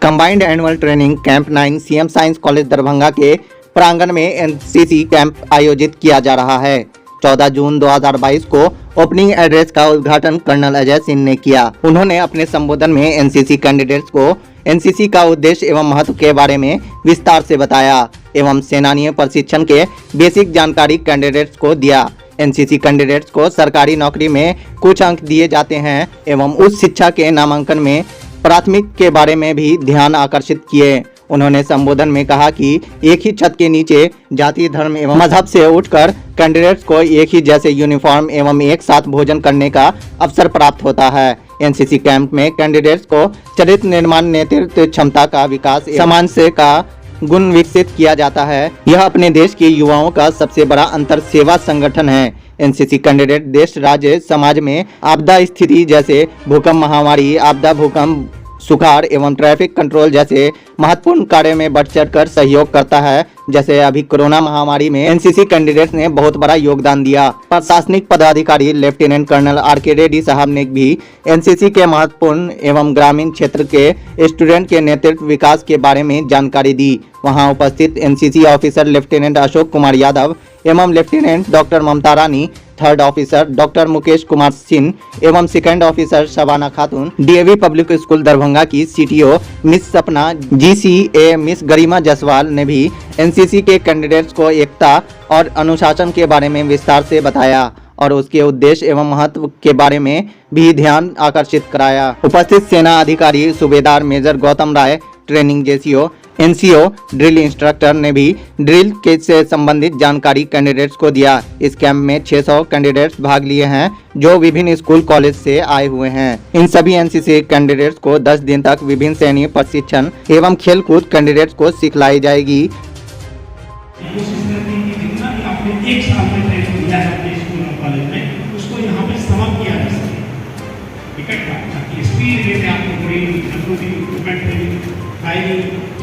Combined annual training camp 9 CM science college Darbhanga के प्रांगण में एनसीसी कैंप आयोजित किया जा रहा है। 14 जून 2022 को ओपनिंग एड्रेस का उद्घाटन कर्नल अजय सिंह ने किया। उन्होंने अपने संबोधन में एनसीसी कैंडिडेट्स को एनसीसी का उद्देश्य एवं महत्व के बारे में विस्तार से बताया एवं सेनानी प्रशिक्षण के बेसिक जानकारी कैंडिडेट्स को दिया। एनसीसी कैंडिडेट्स को सरकारी नौकरी में कुछ अंक दिए जाते हैं एवं उच्च शिक्षा के नामांकन में प्राथमिक के बारे में भी ध्यान आकर्षित किए। उन्होंने संबोधन में कहा कि एक ही छत के नीचे जाति, धर्म एवं मजहब से उठकर कैंडिडेट्स को एक ही जैसे यूनिफॉर्म एवं एक साथ भोजन करने का अवसर प्राप्त होता है। एनसीसी कैंप में कैंडिडेट्स को चरित्र निर्माण, नेतृत्व क्षमता का विकास, समाज से का गुण विकसित किया जाता है। यह अपने देश के युवाओं का सबसे बड़ा अंतर सेवा संगठन है। एनसीसी कैंडिडेट देश, राज्य, समाज में आपदा स्थिति जैसे भूकंप, महामारी, आपदा, भूकंप, सुखाड़ एवं ट्रैफिक कंट्रोल जैसे महत्वपूर्ण कार्य में बढ़ चढ़कर सहयोग करता है। जैसे अभी कोरोना महामारी में एनसीसी कैंडिडेट्स ने बहुत बड़ा योगदान दिया। प्रशासनिक पदाधिकारी लेफ्टिनेंट कर्नल आर.के. रेड्डी साहब ने भी एनसीसी के महत्वपूर्ण एवं ग्रामीण क्षेत्र के स्टूडेंट के नेतृत्व विकास के बारे में जानकारी दी। वहां उपस्थित NCC officer lieutenant Ashok Kumar Yadav एवं lieutenant doctor Mamta Rani, third officer doctor Mukesh Kumar Singh एवं सेकंड ऑफिसर शबाना खातून, डीएवी पब्लिक स्कूल दरभंगा की सीटीओ मिस सपना, जीसीए मिस गरिमा जायसवाल ने भी एनसीसी के कैंडिडेट्स को एकता और अनुशासन के बारे में विस्तार से बताया और उसके उद्देश्य एवं महत्व के बारे में भी ध्यान आकर्षित कराया। उपस्थित सेना अधिकारी सूबेदार major Gautam Rai, training JCO, NCO, drill instructor ने भी ड्रिल के से संबंधित जानकारी कैंडिडेट्स को दिया। इस कैंप में 600 कैंडिडेट्स भाग लिए हैं जो विभिन्न स्कूल कॉलेज से आए हुए हैं। इन सभी एनसीसी कैंडिडेट्स को 10 दिन तक विभिन्न सैन्य प्रशिक्षण एवं खेलकूद कैंडिडेट्स को सिखलाई जाएगी।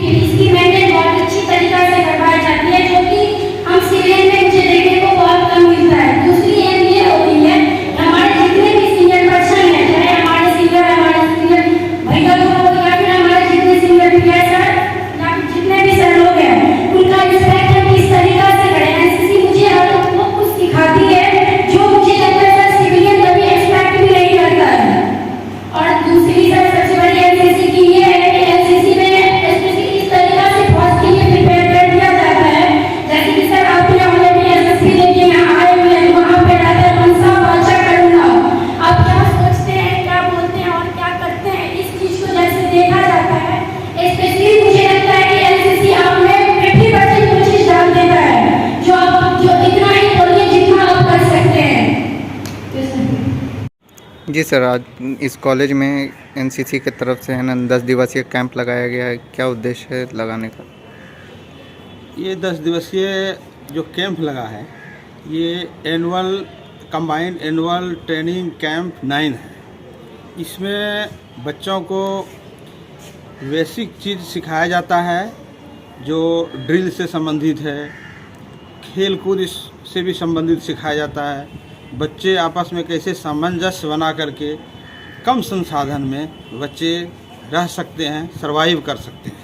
इसकी मेंटेन बहुत अच्छी तरीका से करवाई जाती है, जो कि हम सिविलियन में मुझे देखने को बहुत कम मिलता है। दूसरी ये होती है, हमारे जितने भी सीनियर पर्सन हैं, चाहे हमारे सीनियर भैया लोग हो या फिर हमारे जितने सीनियर पीआई सर या जितने भी सर लोग हैं, उनका रिस्पेक्ट हम किस तरीका से करें। एनसीसी मुझे हर वो कुछ सिखाती है जो मुझे लगता है सिविलियन कभी एक्सपेक्ट भी नहीं करता है। और दूसरी सबसे बड़ी एनसीसी की ये है कि एनसीसी में जी सर, आज इस कॉलेज में एनसीसी की तरफ से है ना 10 दिवसीय कैंप लगाया गया है। क्या उद्देश्य है लगाने का? ये 10 दिवसीय जो कैंप लगा है ये कंबाइंड एनुअल ट्रेनिंग कैंप 9 है। इसमें बच्चों को बेसिक चीज़ सिखाया जाता है जो ड्रिल से संबंधित है, खेल कूद से भी संबंधित सिखाया जाता है। बच्चे आपस में कैसे सामंजस्य बना करके कम संसाधन में बच्चे रह सकते हैं, सरवाइव कर सकते हैं।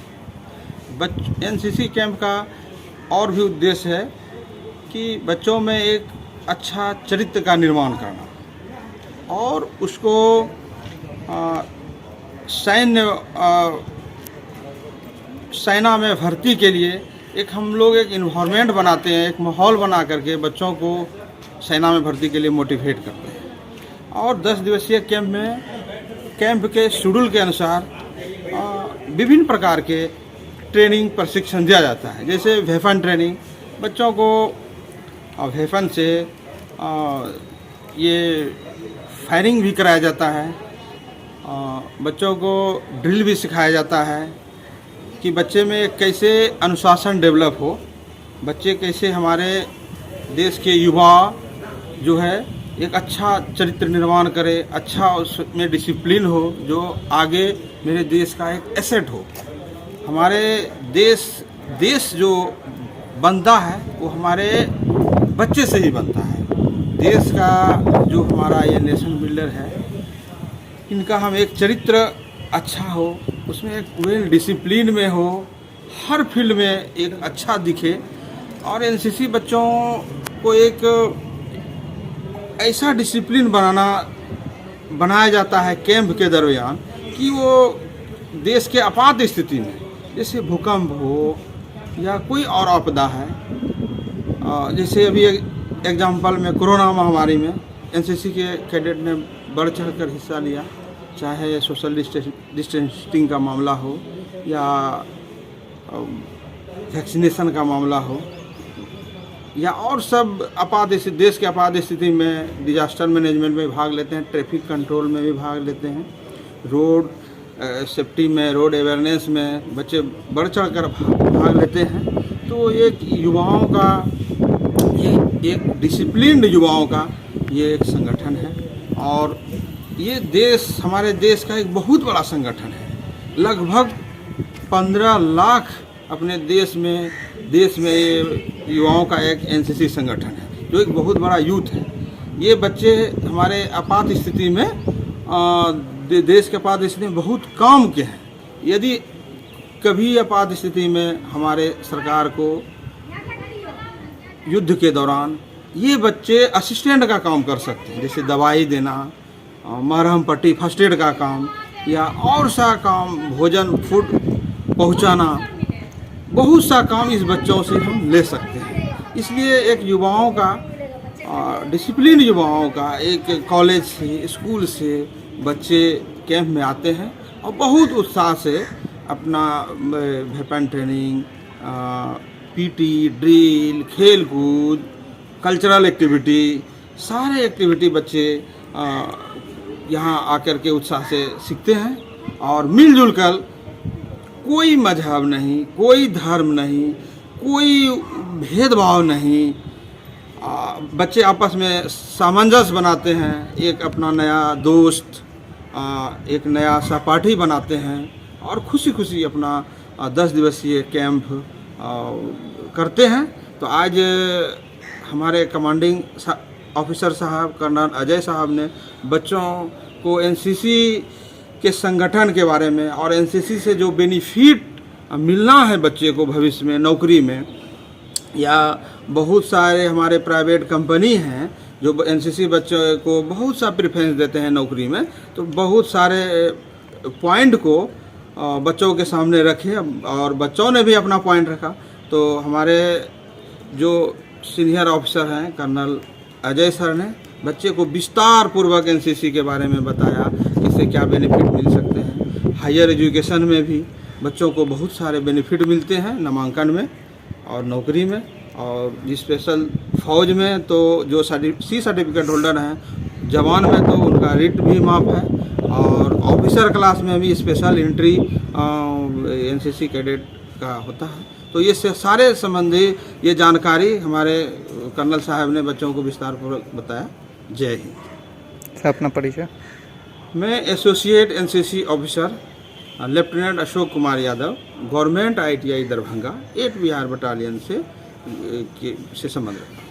एनसीसी कैंप का और भी उद्देश्य है कि बच्चों में एक अच्छा चरित्र का निर्माण करना और उसको सेना में भर्ती के लिए हम लोग एक इन्वायरमेंट बनाते हैं, एक माहौल बना करके बच्चों को सेना में भर्ती के लिए मोटिवेट करते हैं। और 10 दिवसीय कैंप के शेड्यूल के अनुसार विभिन्न प्रकार के ट्रेनिंग प्रशिक्षण दिया जाता है। जैसे वेपन ट्रेनिंग, बच्चों को वेपन से ये फायरिंग भी कराया जाता है। बच्चों को ड्रिल भी सिखाया जाता है कि बच्चे में में अनुशासन डेवलप हो, बच्चे कैसे हमारे देश के युवा जो है एक अच्छा चरित्र निर्माण करे, अच्छा उसमें डिसिप्लिन हो, जो आगे मेरे देश का एक एसेट हो। हमारे देश जो बनता है वो हमारे बच्चे से ही बनता है। देश का जो हमारा ये नेशन बिल्डर है, इनका हम एक चरित्र अच्छा हो, उसमें एक वेल डिसिप्लिन में हो, हर फील्ड में एक अच्छा दिखे। और एनसीसी बच्चों को एक ऐसा डिसिप्लिन बनाया जाता है कैंप के दरमियान कि वो देश के आपात स्थिति में, जैसे भूकंप हो या कोई और आपदा है, जैसे अभी एग्जाम्पल में कोरोना महामारी में एनसीसी के कैडेट ने बढ़ चढ़ कर हिस्सा लिया, चाहे सोशल डिस्टेंसिंग का मामला हो या वैक्सीनेशन का मामला हो या और सब देश के आपात स्थिति में डिजास्टर मैनेजमेंट में भाग लेते हैं, ट्रैफिक कंट्रोल में भी भाग लेते हैं, रोड सेफ्टी में, रोड अवेयरनेस में बच्चे बढ़ चढ़ कर भाग लेते हैं। तो एक युवाओं का, ये एक डिसिप्लिन्ड युवाओं का ये एक संगठन है और ये हमारे देश का एक बहुत बड़ा संगठन है। लगभग 15 लाख अपने देश में ये युवाओं का एक एनसीसी संगठन है, जो एक बहुत बड़ा यूथ है। ये बच्चे हमारे आपात स्थिति में देश के आपात स्थिति में बहुत काम के हैं। यदि कभी आपात स्थिति में हमारे सरकार को युद्ध के दौरान ये बच्चे असिस्टेंट का काम कर सकते हैं, जैसे दवाई देना, मरहम पट्टी, फर्स्ट एड का काम या और सा काम, भोजन फूड पहुंचाना, बहुत सा काम इस बच्चों से हम ले सकते हैं। इसलिए एक युवाओं का, डिसिप्लिन युवाओं का, एक कॉलेज से, स्कूल से बच्चे कैंप में आते हैं और बहुत उत्साह से अपना वेपन ट्रेनिंग, पीटी, ड्रिल, खेल कूद, कल्चरल एक्टिविटी, सारे एक्टिविटी बच्चे यहाँ आकर के उत्साह से सीखते हैं और मिलजुल कर, कोई मजहब नहीं, कोई धर्म नहीं, कोई भेदभाव नहीं, बच्चे आपस में सामंजस्य बनाते हैं, एक अपना नया दोस्त, एक नया सहपाठी बनाते हैं और खुशी खुशी अपना 10 दिवसीय कैंप करते हैं। तो आज हमारे कमांडिंग ऑफिसर साहब कर्नल अजय साहब ने बच्चों को एनसीसी के संगठन के बारे में और एनसीसी से जो बेनिफिट मिलना है बच्चे को भविष्य में नौकरी में, या बहुत सारे हमारे प्राइवेट कंपनी हैं जो एनसीसी बच्चों को बहुत सा प्रेफरेंस देते हैं नौकरी में, तो बहुत सारे पॉइंट को बच्चों के सामने रखे और बच्चों ने भी अपना पॉइंट रखा। तो हमारे जो सीनियर ऑफिसर हैं कर्नल अजय सर ने बच्चे को विस्तार पूर्वक एनसीसी के बारे में बताया, इससे क्या बेनिफिट मिल सकते हैं। हायर एजुकेशन में भी बच्चों को बहुत सारे बेनिफिट मिलते हैं, नामांकन में और नौकरी में, और स्पेशल फौज में तो जो सी सर्टिफिकेट होल्डर हैं, जवान में तो उनका रिट भी माफ है, और ऑफिसर क्लास में भी स्पेशल एंट्री एनसीसी कैडेट का होता है। तो ये सारे संबंधी ये जानकारी हमारे कर्नल साहब ने बच्चों को विस्तारपूर्वक बताया। जय हिंद। अपना परिचय। मैं associate NCC officer lieutenant Ashok Kumar Yadav, government ITI Darbhanga 8 Bihar battalion से संबंध रखता हूँ।